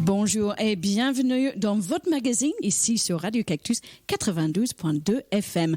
Bonjour et bienvenue dans votre magazine ici sur Radio Cactus 92.2 FM.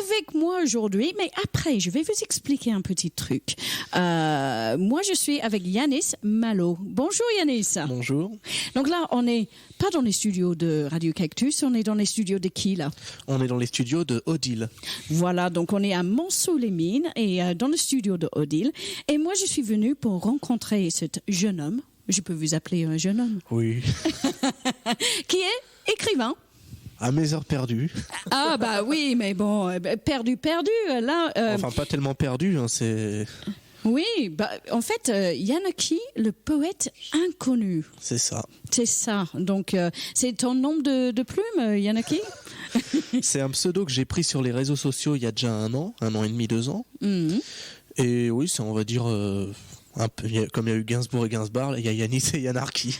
Avec moi aujourd'hui, mais après je vais vous expliquer un petit truc. Moi je suis avec Yanis Malo. Bonjour Yanis. Bonjour. Donc là on n'est pas dans les studios de Radio Cactus, on est dans les studios de qui là? On est dans les studios de Odile. Voilà, donc on est à Monceau-les-Mines et dans le studio de Odile. Et moi je suis venue pour rencontrer cet jeune homme. Je peux vous appeler un jeune homme. Oui. Qui est écrivain. À mes heures perdues. Ah bah oui, mais bon, perdu, là... Enfin, pas tellement perdu, hein, c'est... Oui, bah, en fait, Yanaki, le poète inconnu. C'est ça. C'est ça. Donc, c'est ton nom de plume, Yanaki? C'est un pseudo que j'ai pris sur les réseaux sociaux il y a déjà 1 an et demi, 2 ans. Mm-hmm. Et oui, c'est, on va dire... un peu, comme il y a eu Gainsbourg et Gainsbar, il y a Yanis et Yanarki.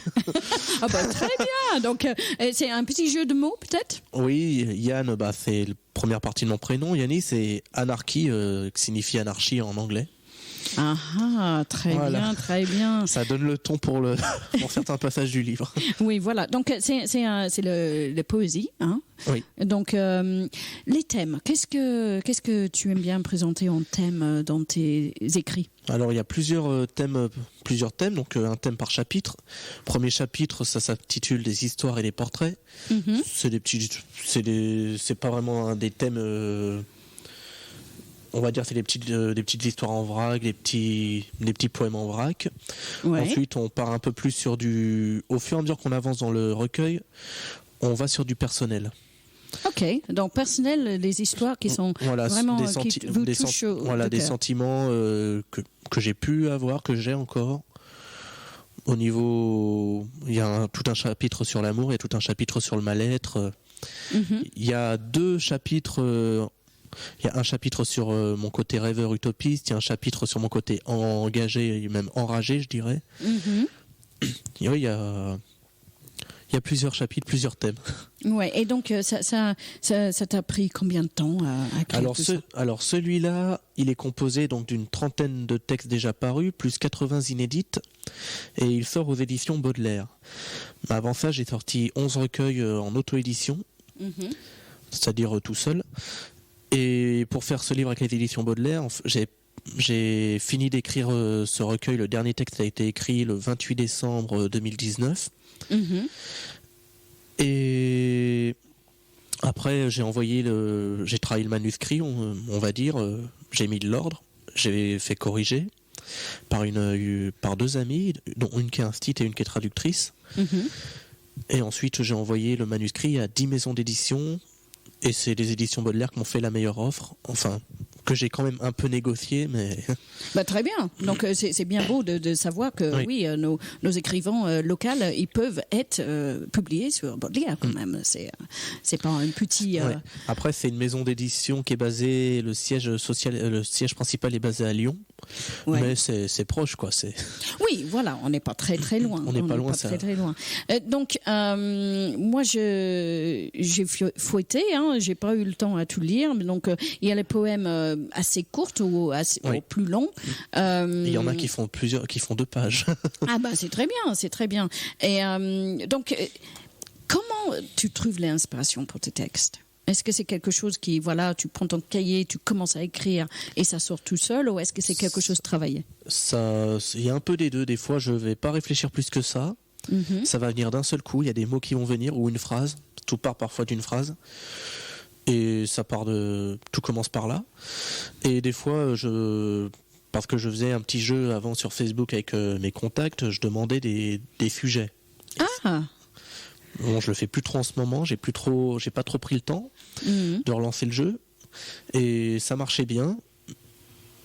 Ah bah très bien. Donc c'est un petit jeu de mots peut-être. Oui, Yann, bah c'est la première partie de mon prénom. Yanis c'est Anarchy, qui signifie anarchie en anglais. Ah, très voilà. Bien, très bien. Ça donne le ton pour certains passages du livre. Oui, voilà. Donc c'est la poésie, hein. Oui. Donc les thèmes. Qu'est-ce que tu aimes bien présenter en thème dans tes écrits? Alors il y a plusieurs thèmes. Donc un thème par chapitre. Premier chapitre, ça s'intitule des histoires et des portraits. Mm-hmm. C'est pas vraiment des thèmes. On va dire c'est des petites histoires en vrac, des petits poèmes en vrac. Ouais. Ensuite, on part un peu plus sur au fur et à mesure qu'on avance dans le recueil, on va sur du personnel. Ok, donc personnel, des histoires qui sont vraiment qui vous touchent au cœur. Des sentiments que j'ai pu avoir, que j'ai encore. Au niveau, il y a tout un chapitre sur l'amour, il y a tout un chapitre sur le mal-être. Mm-hmm. Il y a 2 chapitres. Il y a un chapitre sur mon côté rêveur utopiste, il y a un chapitre sur mon côté engagé et même enragé, je dirais. Mm-hmm. Et oui, il y a plusieurs chapitres, plusieurs thèmes. Ouais, et donc ça t'a pris combien de temps à créer tout ça? Alors celui-là, il est composé donc d'une 30aine de textes déjà parus, plus 80 inédites, et il sort aux éditions Baudelaire. Mais avant ça, j'ai sorti 11 recueils en auto-édition, mm-hmm. C'est-à-dire tout seul. Et pour faire ce livre avec les éditions Baudelaire, j'ai fini d'écrire ce recueil. Le dernier texte a été écrit le 28 décembre 2019. Mm-hmm. Et après, j'ai travaillé le manuscrit, on va dire. J'ai mis de l'ordre. J'ai fait corriger par 2 amies, dont une qui est instite et une qui est traductrice. Mm-hmm. Et ensuite, j'ai envoyé le manuscrit à 10 maisons d'édition. Et c'est les éditions Baudelaire qui m'ont fait la meilleure offre, enfin, que j'ai quand même un peu négocié, mais... Bah, très bien. Donc, c'est bien beau de savoir que, oui, nos écrivains locaux, ils peuvent être publiés sur Baudelaire, quand même. C'est pas un petit... Ouais. Après, c'est une maison d'édition qui est basée, le siège principal est basé à Lyon, ouais. Mais c'est proche, quoi. Oui, voilà, on n'est pas très loin. On n'est pas loin, ça. Très loin. Donc, moi, j'ai fouetté, hein, j'ai pas eu le temps à tout lire, mais donc, il y a les poèmes assez courts ou plus longs. Il y en a qui font 2 pages. Ah bah, c'est très bien. Et donc, comment tu trouves l'inspiration pour tes textes? Est-ce que c'est quelque chose qui, voilà, tu prends ton cahier, tu commences à écrire et ça sort tout seul, ou est-ce que c'est quelque chose de travaillé? Il y a un peu des deux. Des fois, je vais pas réfléchir plus que ça. Mm-hmm. Ça va venir d'un seul coup. Il y a des mots qui vont venir ou une phrase. Tout part parfois d'une phrase. Et tout commence par là. Et des fois, parce que je faisais un petit jeu avant sur Facebook avec mes contacts, je demandais des sujets. Ah! Bon, je le fais plus trop en ce moment, j'ai pas trop pris le temps de relancer le jeu, et ça marchait bien.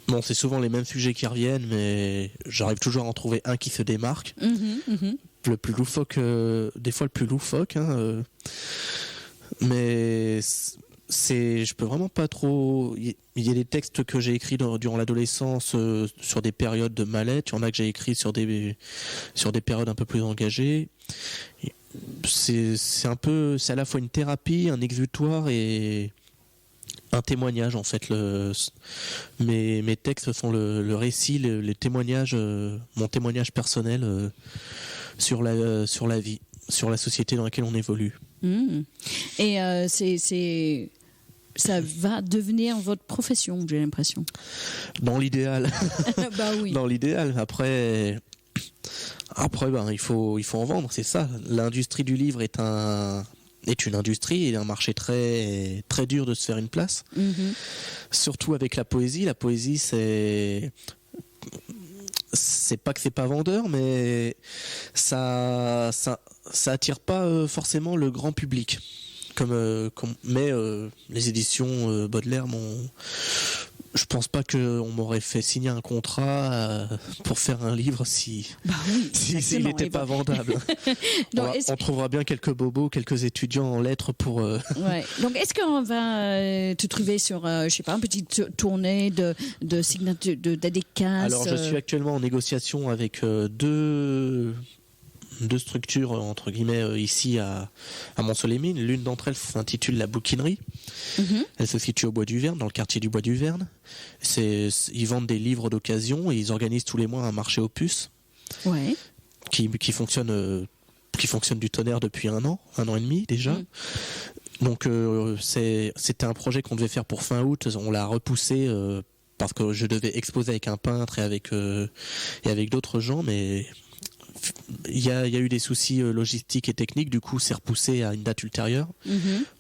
Bon, c'est souvent les mêmes sujets qui reviennent, mais j'arrive toujours à en trouver un qui se démarque. Le plus loufoque, des fois le plus loufoque, hein, mais je peux vraiment pas trop. Il y a des textes que j'ai écrits durant l'adolescence sur des périodes de mal-être. Il y en a que j'ai écrits sur des périodes un peu plus engagées. C'est à la fois une thérapie, un exutoire et un témoignage, en fait. Mes textes sont le récit, les témoignages, mon témoignage personnel sur la vie. sur la société dans laquelle on évolue. Et ça va devenir votre profession, j'ai l'impression. Dans l'idéal. Bah oui. Dans l'idéal. Après il faut en vendre, c'est ça. L'industrie du livre est une industrie et un marché très, très dur de se faire une place. Surtout avec la poésie. La poésie, c'est pas que c'est pas vendeur, mais ça attire pas forcément le grand public. Mais les éditions Baudelaire je pense pas qu'on m'aurait fait signer un contrat pour faire un livre s'il n'était pas vendable. Donc, on trouvera bien quelques bobos, quelques étudiants en lettres pour... Ouais. Donc, est-ce qu'on va te trouver sur, je sais pas, une petite tournée de signatures, de dédicaces? Alors, je suis actuellement en négociation avec deux structures, entre guillemets, ici à Mont-Soleil-Mines. L'une d'entre elles s'intitule La Bouquinerie. Elle se situe au Bois du Verne, dans le quartier du Bois du Verne. Ils vendent des livres d'occasion et ils organisent tous les mois un marché aux puces qui fonctionne du tonnerre depuis 1 an et demi déjà. Donc c'était un projet qu'on devait faire pour fin août. On l'a repoussé parce que je devais exposer avec un peintre et avec d'autres gens, mais... Il y a eu des soucis logistiques et techniques, du coup c'est repoussé à une date ultérieure.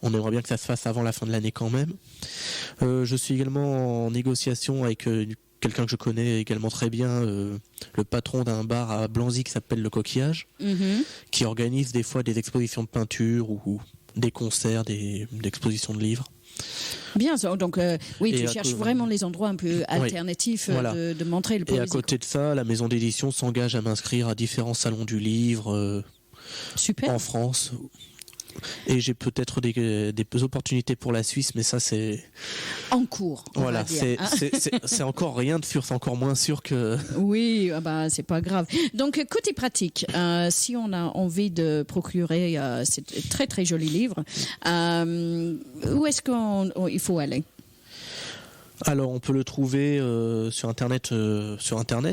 On aimerait bien que ça se fasse avant la fin de l'année quand même. Je suis également en négociation avec quelqu'un que je connais également très bien, le patron d'un bar à Blanzy qui s'appelle Le Coquillage, qui organise des fois des expositions de peinture ou des concerts, des expositions de livres. Bien, donc tu cherches vraiment les endroits un peu alternatifs de montrer le poésie. Et à côté de ça, la maison d'édition s'engage à m'inscrire à différents salons du livre en France. Et j'ai peut-être des opportunités pour la Suisse, mais ça c'est... En cours, voilà, c'est encore rien de sûr, c'est encore moins sûr que... Oui, c'est pas grave. Donc, côté pratique, si on a envie de procurer ces très très jolis livres, où est-ce qu'il faut aller ? Alors, on peut le trouver sur Internet,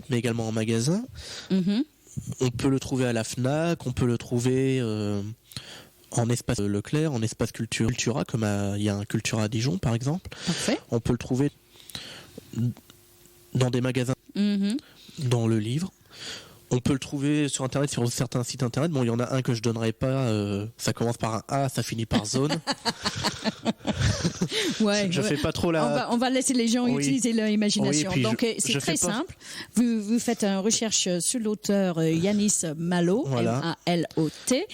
mais également en magasin. On peut le trouver à la FNAC, on peut le trouver... en espace Leclerc, en espace Cultura, comme il y a un Cultura à Dijon par exemple. Parfait. On peut le trouver dans des magasins, dans le livre. On peut le trouver sur Internet, sur certains sites Internet. Bon, il y en a un que je donnerai pas. Ça commence par un A, ça finit par zone. Je fais pas trop la... On va laisser les gens utiliser leur imagination. Donc, c'est très simple. Vous faites une recherche sur l'auteur Yanis Malot, M-A-L-O-T.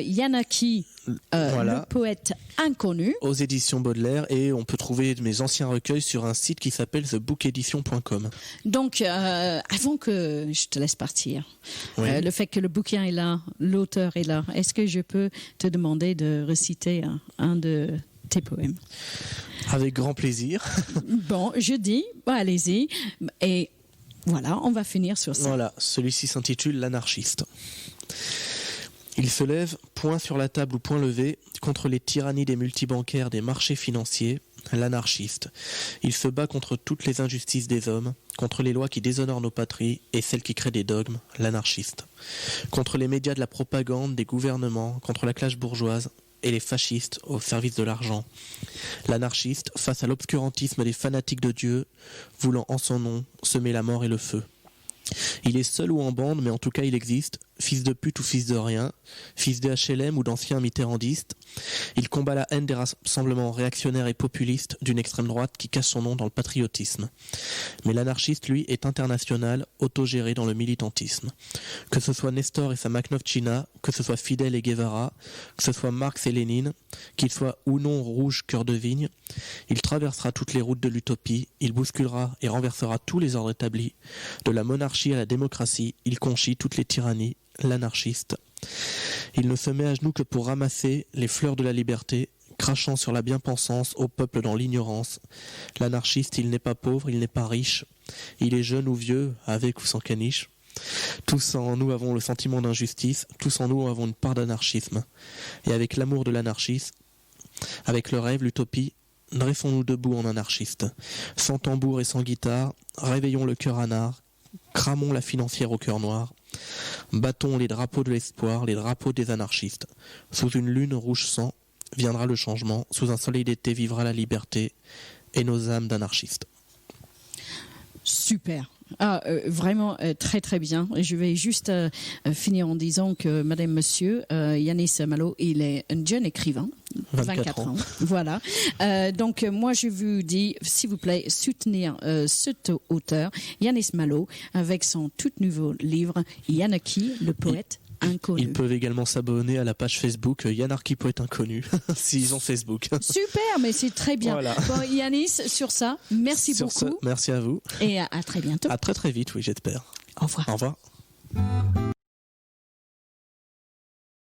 Yanaki, le poète inconnu. Aux éditions Baudelaire. Et on peut trouver mes anciens recueils sur un site qui s'appelle thebookedition.com. Donc, avant que je te laisse partir, le fait que le bouquin est là, l'auteur est là, est-ce que je peux te demander de réciter un de tes poèmes? Avec grand plaisir. Bon, je dis, allez-y. Et voilà, on va finir sur ça. Voilà, celui-ci s'intitule L'anarchiste. Il se lève, poing sur la table ou poing levé, contre les tyrannies des multibancaires, des marchés financiers, l'anarchiste. Il se bat contre toutes les injustices des hommes, contre les lois qui déshonorent nos patries et celles qui créent des dogmes, l'anarchiste. Contre les médias de la propagande, des gouvernements, contre la classe bourgeoise et les fascistes au service de l'argent. L'anarchiste face à l'obscurantisme des fanatiques de Dieu, voulant en son nom semer la mort et le feu. Il est seul ou en bande, mais en tout cas il existe, fils de pute ou fils de rien, fils des HLM ou d'anciens mitterrandistes. Il combat la haine des rassemblements réactionnaires et populistes d'une extrême droite qui cache son nom dans le patriotisme. Mais l'anarchiste, lui, est international, autogéré dans le militantisme. Que ce soit Nestor et sa Makhnovtchina, que ce soit Fidel et Guevara, que ce soit Marx et Lénine, qu'il soit ou non rouge cœur de vigne, il traversera toutes les routes de l'utopie, il bousculera et renversera tous les ordres établis, de la monarchie à la démocratie, il conchit toutes les tyrannies, l'anarchiste. Il ne se met à genoux que pour ramasser les fleurs de la liberté, crachant sur la bien-pensance au peuple dans l'ignorance. L'anarchiste, il n'est pas pauvre, il n'est pas riche, il est jeune ou vieux, avec ou sans caniche. Tous en nous avons le sentiment d'injustice, tous en nous avons une part d'anarchisme. Et avec l'amour de l'anarchisme, avec le rêve, l'utopie, dressons-nous debout en anarchiste. Sans tambour et sans guitare, réveillons le cœur anard, cramons la financière au cœur noir. Battons les drapeaux de l'espoir, les drapeaux des anarchistes. Sous une lune rouge sang viendra le changement, sous un soleil d'été vivra la liberté et nos âmes d'anarchistes. Super. Vraiment très très bien. Je vais juste finir en disant que Madame Monsieur Yanis Malo, il est un jeune écrivain, 24 ans. Voilà. Donc moi je vous dis, s'il vous plaît, soutenir cet auteur, Yanis Malo, avec son tout nouveau livre Yanaki, le poète inconnu. Ils peuvent également s'abonner à la page Facebook Yanarki Poète Inconnu, s'ils ont Facebook. Super, mais c'est très bien. Voilà. Bon, Yanis, sur ça, merci beaucoup. Merci à vous. Et à très bientôt. À très très vite, oui, j'espère. Au revoir. Au revoir.